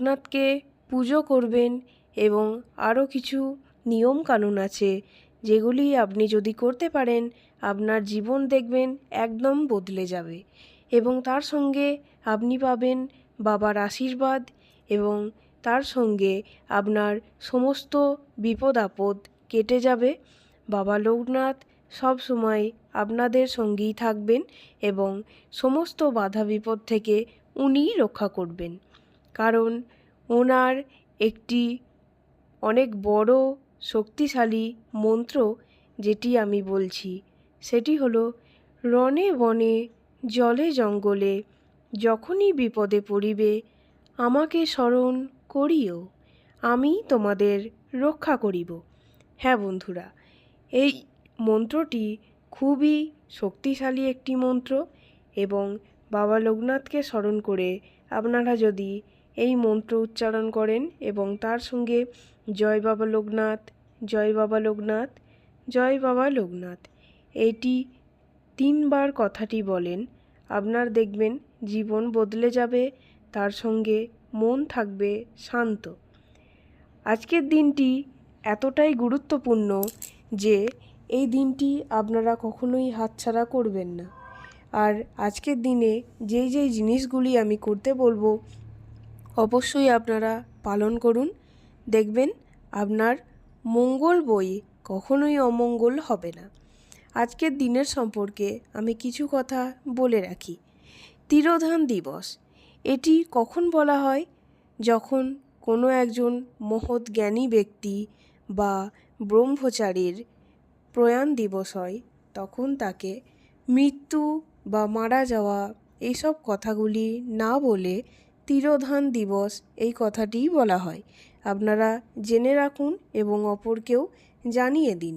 লোকনাথকে পুজো করবেন এবং আরও কিছু নিয়ম কানুন আছে যেগুলি আপনি যদি করতে পারেন আপনার জীবন দেখবেন একদম বদলে যাবে এবং তার সঙ্গে আপনি পাবেন বাবার আশীর্বাদ এবং তার সঙ্গে আপনার সমস্ত বিপদ আপদ কেটে যাবে। বাবা লোকনাথ সব সময় আপনাদের সঙ্গেই থাকবেন এবং সমস্ত বাধা বিপদ থেকে উনিই রক্ষা করবেন, কারণ ওনার একটি অনেক বড় শক্তিশালী মন্ত্র যেটি আমি বলছি সেটি হলো, রণে বনে জলে জঙ্গলে যখনই বিপদে পড়িবে আমাকে স্মরণ করিও, আমি তোমাদের রক্ষা করিব। হ্যাঁ বন্ধুরা, এই মন্ত্রটি খুবই শক্তিশালী একটি মন্ত্র এবং বাবা লোকনাথকে স্মরণ করে আপনারা যদি এই মন্ত্র উচ্চারণ করেন এবং তার সঙ্গে জয় বাবা লোকনাথ, জয় বাবা লোকনাথ, জয় বাবা লোকনাথ এটি 3 বার কথাটি বলেন, আপনার দেখবেন জীবন বদলে যাবে, তার সঙ্গে মন থাকবে শান্ত। আজকের দিনটি এতটাই গুরুত্বপূর্ণ যে এই দিনটি আপনারা কখনোই হাতছাড়া করবেন না। আর আজকের দিনে যেই যেই জিনিসগুলি আমি করতে বলবো অবশ্যই আপনারা পালন করুন, দেখবেন আপনার মঙ্গল বই কখনোই অমঙ্গল হবে না। আজকের দিনের সম্পর্কে আমি কিছু কথা বলে রাখি। তিরোধান দিবস এটি কখন বলা হয়? যখন কোনো একজন মহৎ জ্ঞানী ব্যক্তি বা ব্রহ্মচারীর প্রয়াণ দিবস হয়, তখন তাকে মৃত্যু বা মারা যাওয়া এইসব কথাগুলি না বলে তিরোধান দিবস এই কথাটিই বলা হয়। আপনারা জেনে রাখুন এবং অপরকেও জানিয়ে দিন।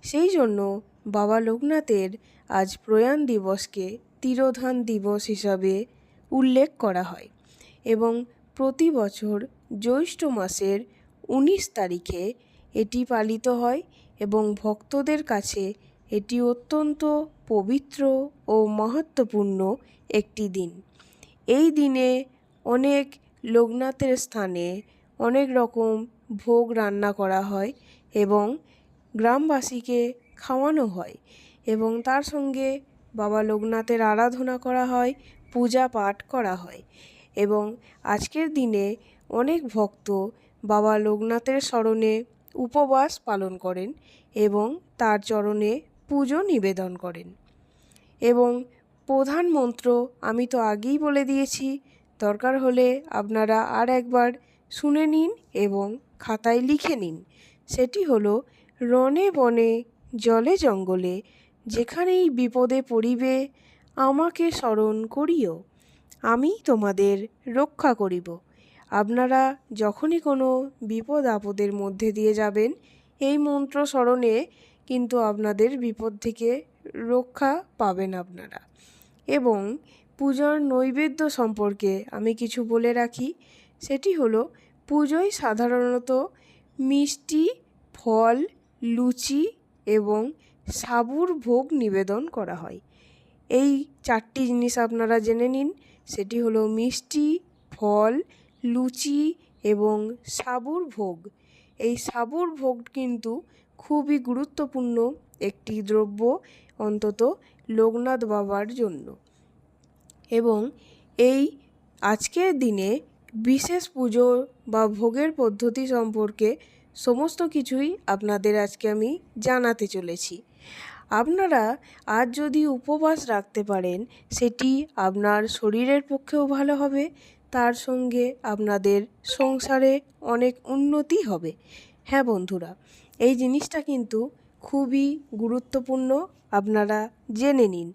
সেই জন্য বাবা লোকনাথের আজ প্রয়াণ দিবসকে তিরোধান দিবস হিসাবে উল্লেখ করা হয় এবং প্রতি বছর জ্যৈষ্ঠ মাসের 19 তারিখে এটি পালিত হয় এবং ভক্তদের কাছে এটি অত্যন্ত পবিত্র ও মহত্বপূর্ণ একটি দিন। এই দিনে অনেক লোকনাথের স্থানে অনেক রকম ভোগ রান্না করা হয় এবং গ্রামবাসীকে খাওয়ানো হয় এবং তার সঙ্গে বাবা লোকনাথের আরাধনা করা হয়, পূজা পাঠ করা হয় এবং আজকের দিনে অনেক ভক্ত বাবা লোকনাথের স্মরণে উপবাস পালন করেন এবং তার চরণে পুজো নিবেদন করেন। এবং প্রধান মন্ত্র আমি তো আগেই বলে দিয়েছি, দরকার হলে আপনারা আর একবার শুনে নিন এবং খাতায় লিখে নিন। সেটি হলো, রণে বনে জলে জঙ্গলে যেখানেই বিপদে পড়িবে আমাকে স্মরণ করিও, আমি তোমাদের রক্ষা করিব। আপনারা যখনই কোনো বিপদ আপদের মধ্যে দিয়ে যাবেন এই মন্ত্র স্মরণে কিন্তু আপনাদের বিপদ থেকে রক্ষা পাবেন আপনারা। এবং পূজার নৈবেদ্য সম্পর্কে আমি কিছু বলে রাখি, সেটি হলো, পুজোয় সাধারণত মিষ্টি, ফল, লুচি এবং সাবুর ভোগ নিবেদন করা হয়। এই 4টি জিনিস আপনারা জেনে নিন, সেটি হলো মিষ্টি, ফল, লুচি এবং সাবুর ভোগ। এই সাবুর ভোগ কিন্তু খুবই গুরুত্বপূর্ণ একটি দ্রব্য, অন্তত লোকনাথ বাবার জন্য। এবং এই আজকের দিনে বিশেষ পুজো বা ভোগের পদ্ধতি সম্পর্কে সমস্ত কিছুই আপনাদের আজকে আমি জানাতে চলেছি। আপনারা আজ যদি উপবাস রাখতে পারেন সেটি আপনার শরীরের পক্ষেও ভালো হবে, তার সঙ্গে আপনাদের সংসারে অনেক উন্নতি হবে। হ্যাঁ বন্ধুরা, এই জিনিসটা কিন্তু খুবই গুরুত্বপূর্ণ, আপনারা জেনে নিন।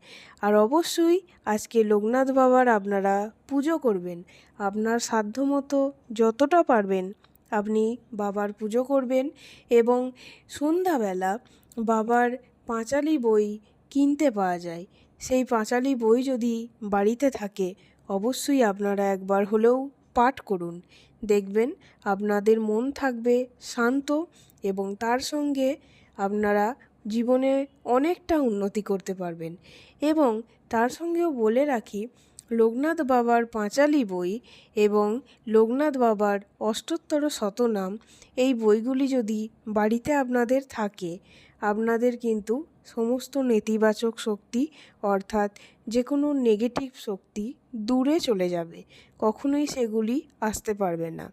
আর অবশ্যই আজকে লোকনাথ বাবার আপনারা পুজো করবেন, আপনার সাধ্যমতো যতটা পারবেন আপনি বাবার পুজো করবেন এবং সন্ধ্যাবেলা বাবার পাঁচালী বই কিনতে পাওয়া যায়, সেই পাঁচালী বই যদি বাড়িতে থাকে অবশ্যই আপনারা একবার হলেও পাঠ করুন, দেখবেন আপনাদের মন থাকবে শান্ত এবং তার সঙ্গে আপনারা জীবনে অনেকটা উন্নতি করতে পারবেন। এবং তার সঙ্গেও বলে রাখি, লোকনাথ বাবার পাঁচালী বই এবং লোকনাথ বাবার অষ্টোত্তর শতনাম, এই বইগুলি যদি বাড়িতে আপনাদের থাকে, আপনাদের কিন্তু সমস্ত নেতিবাচক শক্তি অর্থাৎ যে কোনো নেগেটিভ শক্তি দূরে চলে যাবে, কখনোই সেগুলি আসতে পারবে না।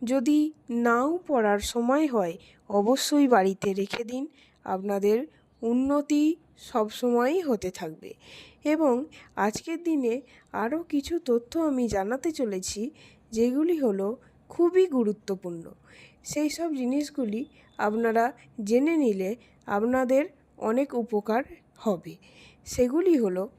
যদি নাও পড়ার সময় হয়, অবশ্যই বাড়িতে রেখে দিন, আপনাদের উন্নতি সবসময়ই হতে থাকবে। এবং আজকের দিনে আরও কিছু তথ্য আমি জানাতে চলেছি, যেগুলি হলো খুবই গুরুত্বপূর্ণ। সেই সব জিনিসগুলি আপনারা জেনে নিলে আপনাদের অনেক উপকার হবে। সেগুলি হলো,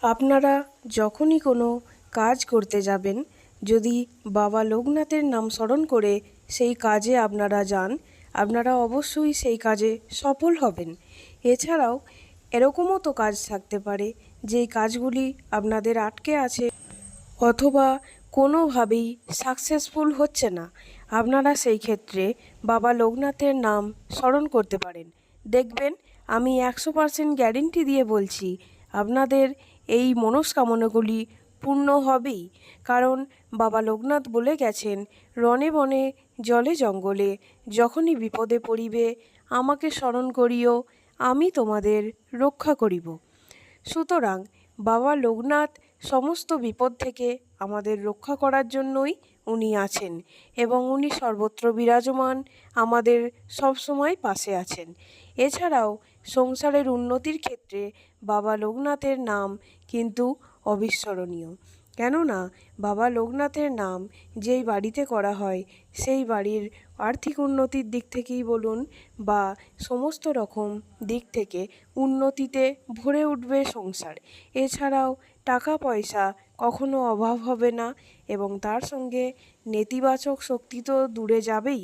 আপনারা যখনই কোনো কাজ করতে যাবেন, যদি বাবা লোকনাথের নাম স্মরণ করে সেই কাজে আপনারা যান, আপনারা অবশ্যই সেই কাজে সফল হবেন। এছাড়াও এরকমও তো কাজ থাকতে পারে যেই কাজগুলি আপনাদের আটকে আছে অথবা কোনোভাবেই সাকসেসফুল হচ্ছে না। আপনারা সেই ক্ষেত্রে বাবা লোকনাথের নাম স্মরণ করতে পারেন। দেখবেন, আমি 100% গ্যারেন্টি দিয়ে বলছি, আপনাদের এই মনস্কামনাগুলি পূর্ণ হবেই। কারণ বাবা লোকনাথ বলে গেছেন, রণে বনে জলে জঙ্গলে যখনই বিপদে পড়িবে, আমাকে স্মরণ করিও, আমি তোমাদের রক্ষা করিব। সুতরাং বাবা লোকনাথ সমস্ত বিপদ থেকে আমাদের রক্ষা করার জন্যই উনি আছেন এবং উনি সর্বত্র বিরাজমান, আমাদের সব সময় পাশে আছেন। এছাড়াও সংসারের উন্নতির ক্ষেত্রে বাবা লোকনাথের নাম কিন্তু অবিস্মরণীয়। কেননা বাবা লোকনাথের নাম যেই বাড়িতে করা হয়, সেই বাড়ির আর্থিক উন্নতির দিক থেকেই বলুন বা সমস্ত রকম দিক থেকে উন্নতিতে ভরে উঠবে সংসার। এছাড়াও টাকা পয়সা কখনো অভাব হবে না এবং তার সঙ্গে নেতিবাচক শক্তি তো দূরে যাবেই।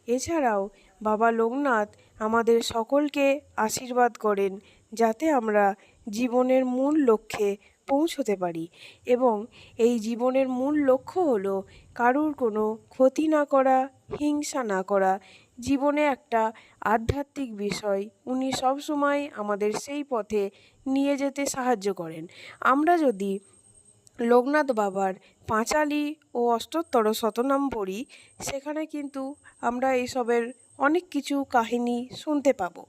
এছাড়াও বাবা লোকনাথ আমাদের সকলকে আশীর্বাদ করেন যাতে আমরা জীবনের মূল লক্ষ্যে পৌঁছতে পারি। এবং এই জীবনের মূল লক্ষ্য হলো কারুর কোনো ক্ষতি না করা, হিংসা না করা। জীবনে একটা আধ্যাত্মিক বিষয়, উনি সবসময় আমাদের সেই পথে নিয়ে যেতে সাহায্য করেন। আমরা যদি লোকনাথ বাবার পাঁচালী ও অষ্টোত্তর শতনাম পড়ি, সেখানে কিন্তু আমরা এইসবের অনেক কিছু কাহিনী শুনতে পাবো।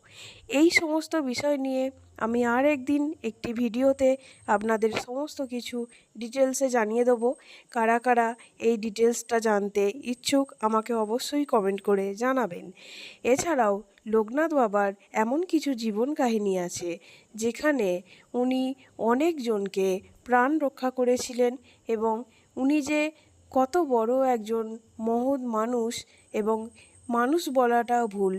এই সমস্ত বিষয় নিয়ে আমি আর একদিন একটি ভিডিওতে আপনাদের সমস্ত কিছু ডিটেলসে জানিয়ে দেবো। কারা কারা এই ডিটেলসটা জানতে ইচ্ছুক আমাকে অবশ্যই কমেন্ট করে জানাবেন। এছাড়াও লোকনাথ বাবার এমন কিছু জীবন কাহিনী আছে যেখানে উনি অনেকজনকে প্রাণ রক্ষা করেছিলেন এবং উনি যে কত বড় একজন মহৎ মানুষ, এবং মানুষ বলাটা ভুল,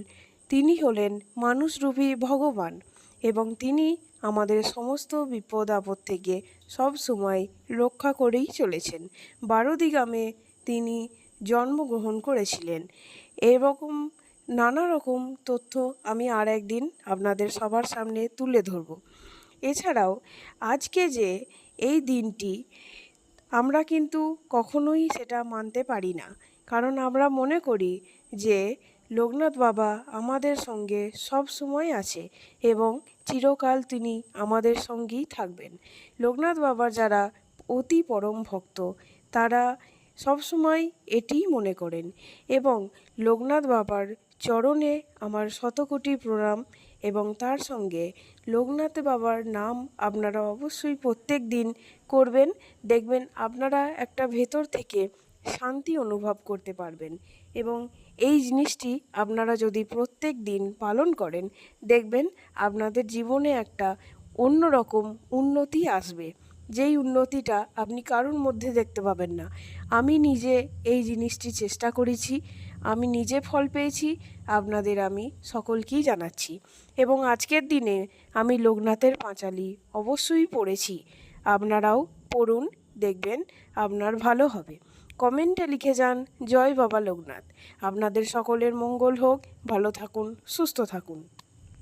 তিনি হলেন মানুষরূপী ভগবান এবং তিনি আমাদের সমস্ত বিপদ আপদ থেকে সব সময় রক্ষা করেই চলেছেন। 12 গ্রামে তিনি জন্মগ্রহণ করেছিলেন। এরকম নানা রকম তথ্য আমি আর একদিন আপনাদের সবার সামনে তুলে ধরব। এছাড়াও আজকে যে এই দিনটি, আমরা কিন্তু কখনোই সেটা মানতে পারি না, কারণ আমরা মনে করি যে লোকনাথ বাবা আমাদের সঙ্গে সব সময় আছে এবং চিরকাল তিনি আমাদের সঙ্গেই থাকবেন। লোকনাথ বাবার যারা অতি পরম ভক্ত, তারা সবসময় এটিই মনে করেন এবং লোকনাথ বাবার চরণে আমার শতকোটি প্রণাম। এবং তার সঙ্গে লোকনাথ বাবার নাম আপনারা অবশ্যই প্রত্যেক দিন করবেন। দেখবেন আপনারা একটা ভেতর থেকে শান্তি অনুভব করতে পারবেন এবং এই জিনিসটি আপনারা যদি প্রত্যেক দিন পালন করেন, দেখবেন আপনাদের জীবনে একটা অন্যরকম উন্নতি আসবে, যেই উন্নতিটা আপনি কারোর মধ্যে দেখতে পাবেন না। আমি নিজে এই জিনিসটি চেষ্টা করেছি, আমি নিজে ফল পেয়েছি, আপনাদের আমি সকলকেই জানাচ্ছি। এবং আজকের দিনে আমি লোকনাথের পাঁচালী অবশ্যই পড়েছি, আপনারাও পড়ুন, দেখবেন আপনার ভালো হবে। কমেন্টে লিখে যান জয় বাবা লোকনাথ। আপনাদের সকলের মঙ্গল হোক, ভালো থাকুন, সুস্থ থাকুন।